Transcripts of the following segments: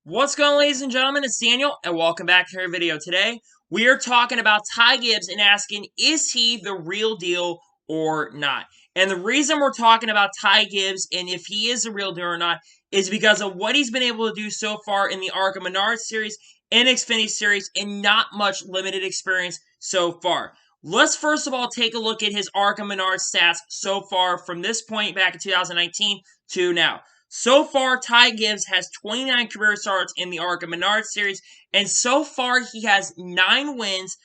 What's going on, ladies and gentlemen? It's Daniel, and welcome back to our video. Today, we are talking about Ty Gibbs and asking, is he the real deal or not? And the reason we're talking about Ty Gibbs and if he is the real deal or not is because of what he's been able to do so far in the Arca Menard series and Xfinity series and not much limited experience so far. Let's first of all take a look at his Arca Menard stats so far from this point back in 2019 to now. So far, Ty Gibbs has 29 career starts in the Arca Menard series, and so far he has 9 wins,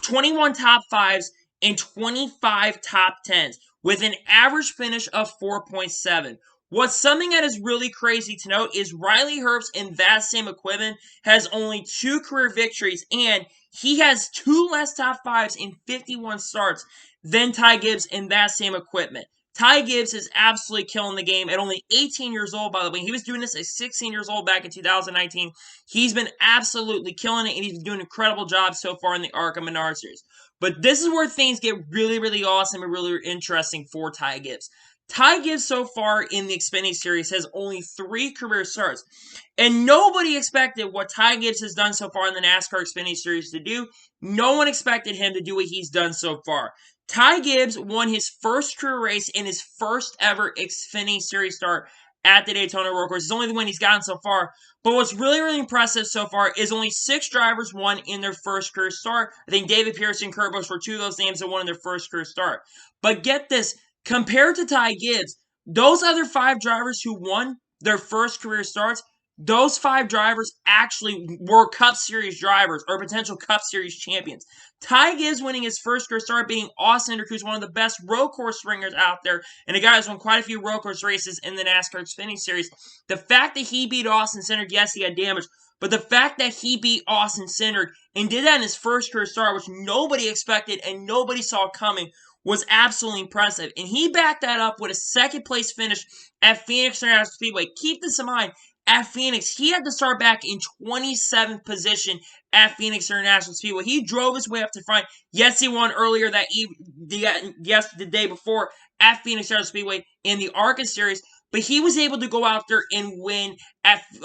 21 top 5s, and 25 top 10s, with an average finish of 4.7. What's something that is really crazy to note is Riley Herbst in that same equipment has only 2 career victories, and he has 2 less top 5s in 51 starts than Ty Gibbs in that same equipment. Ty Gibbs is absolutely killing the game at only 18 years old, by the way. He was doing this at 16 years old back in 2019. He's been absolutely killing it, and he's been doing an incredible job so far in the Arca Menard series. But this is where things get really, really awesome and really interesting for Ty Gibbs. Ty Gibbs so far in the Xfinity series has only 3 career starts. And nobody expected what Ty Gibbs has done so far in the NASCAR Xfinity series to do. No one expected him to do what he's done so far. Ty Gibbs won his first career race in his first ever Xfinity Series start at the Daytona Road Course. It's only the win he's gotten so far. But what's really, really impressive so far is only 6 drivers won in their first career start. I think David Pearson and Kurt Busch were 2 of those names that won in their first career start. But get this, compared to Ty Gibbs, those other 5 drivers who won their first career starts, those 5 drivers actually were Cup Series drivers or potential Cup Series champions. Ty Gibbs winning his first career start, beating Austin Hendrick, who's one of the best road course ringers out there, and a guy who's won quite a few road course races in the NASCAR Xfinity Series. The fact that he beat Austin Cindric, yes, he had damage, but the fact that he beat Austin Cindric and did that in his first career start, which nobody expected and nobody saw coming, was absolutely impressive. And he backed that up with a second place finish at Phoenix International Speedway. Keep this in mind. At Phoenix, he had to start back in 27th position at Phoenix International Speedway. He drove his way up to front. Yes, he won earlier that the day before at Phoenix International Speedway in the ARCA Series, but he was able to go out there and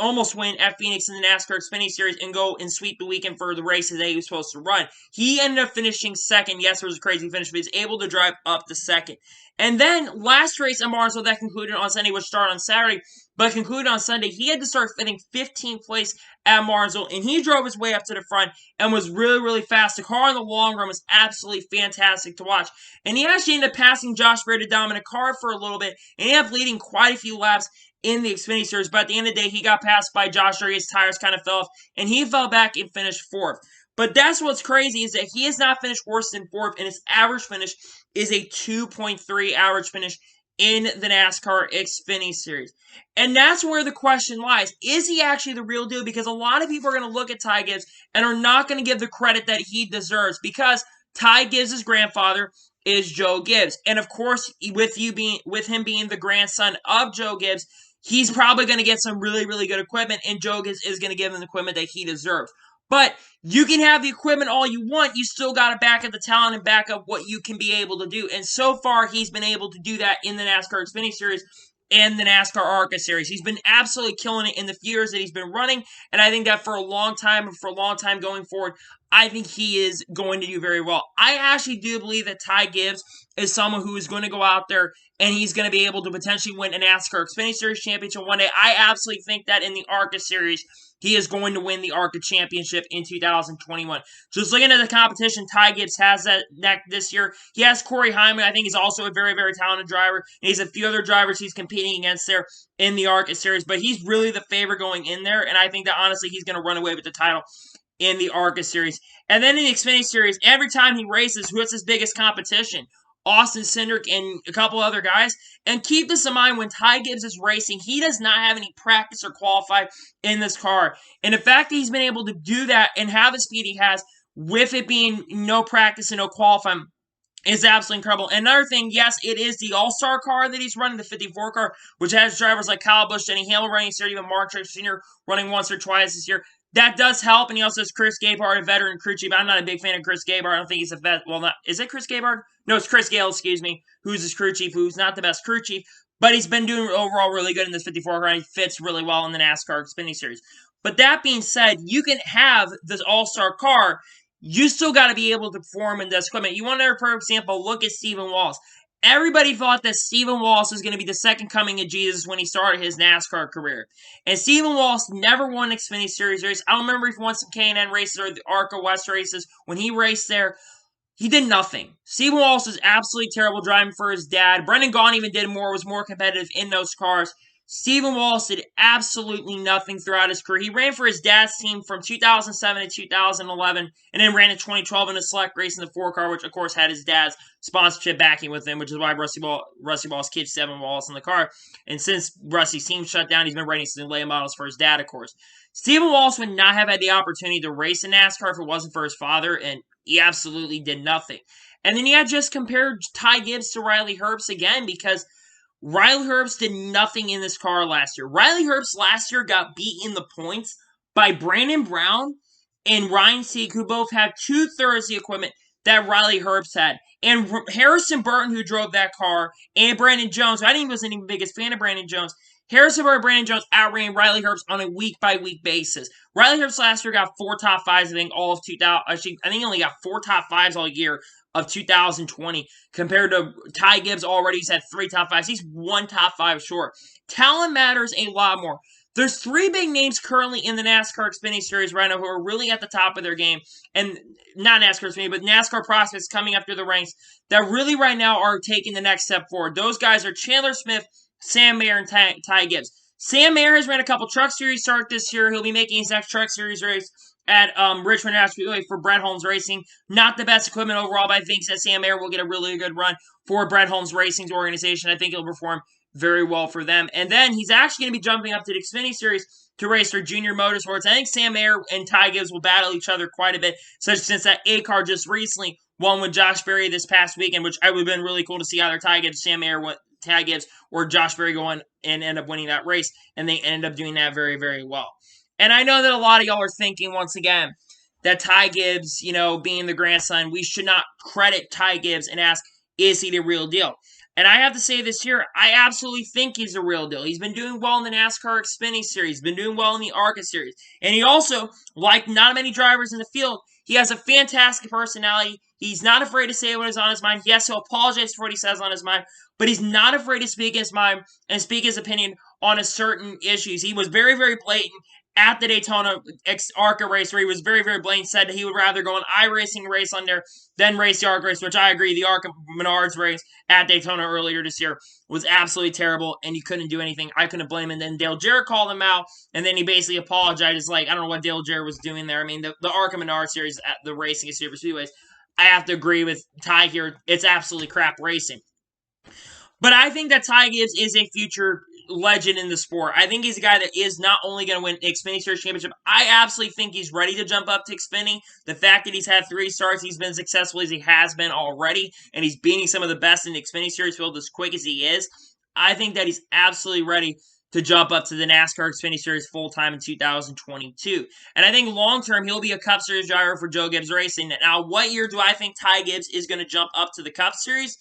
almost win at Phoenix in the NASCAR Xfinity Series and go and sweep the weekend for the races that he was supposed to run. He ended up finishing second. Yes, it was a crazy finish, but he was able to drive up to second. And then last race at Martinsville that concluded on Sunday, which started on Saturday, but concluded on Sunday, he had to start finishing 15th place at Martinsville, and he drove his way up to the front and was really, really fast. The car in the long run was absolutely fantastic to watch. And he actually ended up passing Josh Berry to dominate car for a little bit, and he ended up leading quite a few laps in the Xfinity Series, but at the end of the day, he got passed by Josh Berry. His tires kind of fell off, and he fell back and finished 4th. But that's what's crazy is that he has not finished worse than 4th, and his average finish is a 2.3 average finish in the NASCAR Xfinity Series. And that's where the question lies. Is he actually the real deal? Because a lot of people are going to look at Ty Gibbs and are not going to give the credit that he deserves because Ty Gibbs' grandfather is Joe Gibbs. And of course, with him being the grandson of Joe Gibbs, he's probably going to get some really, really good equipment, and Joe Gibbs is going to give him the equipment that he deserves. But you can have the equipment all you want. You still got to back up the talent and back up what you can be able to do. And so far, he's been able to do that in the NASCAR Xfinity Series and the NASCAR ARCA Series. He's been absolutely killing it in the few years that he's been running. And I think that for a long time going forward, I think he is going to do very well. I actually do believe that Ty Gibbs is someone who is going to go out there and he's going to be able to potentially win a NASCAR Xfinity Series championship one day. I absolutely think that in the ARCA Series, he is going to win the ARCA Championship in 2021. Just looking at the competition, Ty Gibbs has that this year. He has Corey Hyman. I think he's also a very, very talented driver. And he's a few other drivers he's competing against there in the ARCA Series. But he's really the favorite going in there. And I think that, honestly, he's going to run away with the title in the ARCA Series. And then in the Xfinity Series, every time he races, who's his biggest competition? Austin Cindric and a couple other guys. And keep this in mind, when Ty Gibbs is racing, he does not have any practice or qualify in this car. And the fact that he's been able to do that and have the speed he has with it being no practice and no qualifying is absolutely incredible. And another thing, yes, it is the All-Star car that he's running, the 54 car, which has drivers like Kyle Busch, Denny Hamlin running this year, even Mark Truex Jr. running once or twice this year. That does help, and he also has Chris Gabehart, a veteran crew chief. I'm not a big fan of Chris Gabehart. I don't think he's a vet. Well, is it Chris Gabehart? No, it's Chris Gale, excuse me, who's his crew chief, who's not the best crew chief, but he's been doing overall really good in this 54 car, and he fits really well in the NASCAR Xfinity Series. But that being said, you can have this all-star car. You still got to be able to perform in this equipment. You want another perfect example? Look at Stephen Wallace. Everybody thought that Stephen Wallace was going to be the second coming of Jesus when he started his NASCAR career. And Stephen Wallace never won an Xfinity Series race. I don't remember if he won some K&N races or the ARCA West races. When he raced there, he did nothing. Stephen Wallace was absolutely terrible driving for his dad. Brendan Gaughan even did more, was more competitive in those cars. Stephen Wallace did absolutely nothing throughout his career. He ran for his dad's team from 2007 to 2011, and then ran in 2012 in a select race in the 4-car, which of course had his dad's sponsorship backing with him, which is why Rusty Ball's kid, Stephen Wallace, in the car. And since Rusty's team shut down, he's been writing some late models for his dad, of course. Stephen Wallace would not have had the opportunity to race in NASCAR if it wasn't for his father, and he absolutely did nothing. And then you had just compared Ty Gibbs to Riley Herbst again, because Riley Herbst did nothing in this car last year. Riley Herbst last year got beat in the points by Brandon Brown and Ryan Sieg, who both had 2/3 the equipment that Riley Herbst had. And Harrison Burton, who drove that car, and Brandon Jones, who I wasn't even the biggest fan of Brandon Jones, Harrison Burton and Brandon Jones outran Riley Herbst on a week-by-week basis. Riley Herbst last year got 4 top 5s, I think, all of 2000. Actually, I think he only got 4 top 5s all year of 2020, compared to Ty Gibbs already. He's had 3 top 5s. He's 1 top 5 short. Talent matters a lot more. There's 3 big names currently in the NASCAR Xfinity Series right now who are really at the top of their game, and not NASCAR Xfinity, but NASCAR prospects coming up through the ranks that really right now are taking the next step forward. Those guys are Chandler Smith, Sam Mayer, and Ty Gibbs. Sam Mayer has ran a couple Truck Series start this year. He'll be making his next Truck Series race at Richmond International for Brett Holmes Racing. Not the best equipment overall, but I think that Sam Mayer will get a really good run for Brett Holmes Racing's organization. I think he'll perform very well for them. And then he's actually going to be jumping up to the Xfinity Series to race for Junior Motorsports. I think Sam Mayer and Ty Gibbs will battle each other quite a bit, since that A-car just recently won with Josh Berry this past weekend, which I would have been really cool to see either Ty Gibbs, Sam Mayer, Ty Gibbs, or Josh Berry go on and end up winning that race, and they ended up doing that very, very well. And I know that a lot of y'all are thinking, once again, that Ty Gibbs, being the grandson, we should not credit Ty Gibbs and ask, is he the real deal? And I have to say this here, I absolutely think he's the real deal. He's been doing well in the NASCAR Xfinity Series, been doing well in the ARCA Series. And he also, like not many drivers in the field, he has a fantastic personality. He's not afraid to say what is on his mind. Yes, he'll apologize for what he says on his mind, but he's not afraid to speak his mind and speak his opinion on a certain issues. He was very, very blatant at the Daytona ARCA race, where he was very, very blatant, said that he would rather go an iRacing race on there than race the ARCA race, which I agree. The ARCA Menards race at Daytona earlier this year was absolutely terrible, and you couldn't do anything. I couldn't blame him. And then Dale Jarrett called him out, and then he basically apologized. It's like, I don't know what Dale Jarrett was doing there. I mean, the ARCA Menards series at the racing at Super Speedways, I have to agree with Ty here. It's absolutely crap racing. But I think that Ty Gibbs is a future legend in the sport. I think he's a guy that is not only going to win the Xfinity Series Championship, I absolutely think he's ready to jump up to Xfinity. The fact that he's had 3 starts, he's been successful as he has been already, and he's beating some of the best in the Xfinity Series field as quick as he is, I think that he's absolutely ready to jump up to the NASCAR Xfinity Series full-time in 2022. And I think long-term, he'll be a Cup Series driver for Joe Gibbs Racing. Now, what year do I think Ty Gibbs is going to jump up to the Cup Series?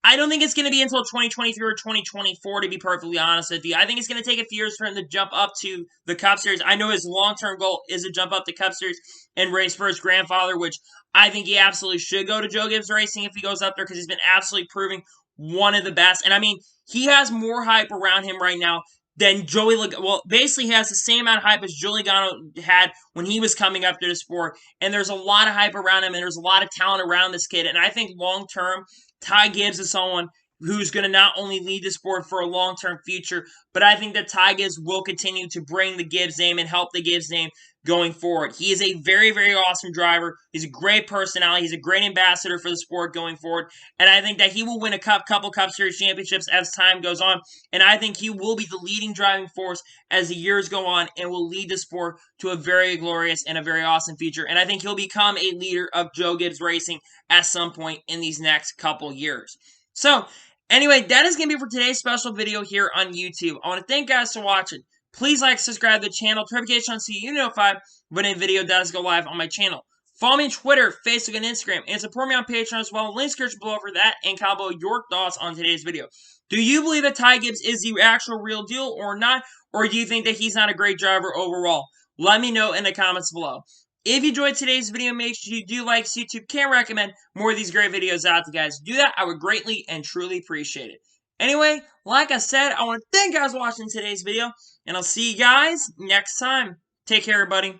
I don't think it's going to be until 2023 or 2024, to be perfectly honest with you. I think it's going to take a few years for him to jump up to the Cup Series. I know his long-term goal is to jump up to Cup Series and race for his grandfather, which I think he absolutely should go to Joe Gibbs Racing if he goes up there, because he's been absolutely proving one of the best. And I mean, he has more hype around him right now than Joey Logano. Well, basically, he has the same amount of hype as Joey Logano had when he was coming up to the sport. And there's a lot of hype around him, and there's a lot of talent around this kid. And I think long-term, Ty Gibbs is someone who's going to not only lead the sport for a long-term future, but I think that Ty Gibbs will continue to bring the Gibbs name and help the Gibbs name going forward. He is a very, very awesome driver. He's a great personality. He's a great ambassador for the sport going forward. And I think that he will win a couple Cup Series championships as time goes on. And I think he will be the leading driving force as the years go on and will lead the sport to a very glorious and a very awesome future. And I think he'll become a leader of Joe Gibbs Racing at some point in these next couple years. So, anyway, that is going to be for today's special video here on YouTube. I want to thank you guys for watching. Please like, subscribe to the channel, notification so you notified when a video does go live on my channel. Follow me on Twitter, Facebook, and Instagram, and support me on Patreon as well. Links are below for that, and combo your thoughts on today's video. Do you believe that Ty Gibbs is the actual real deal or not, or do you think that he's not a great driver overall? Let me know in the comments below. If you enjoyed today's video, make sure you do like so YouTube can recommend more of these great videos out to you guys. Do that, I would greatly and truly appreciate it. Anyway, like I said, I want to thank you guys for watching today's video, and I'll see you guys next time. Take care, everybody.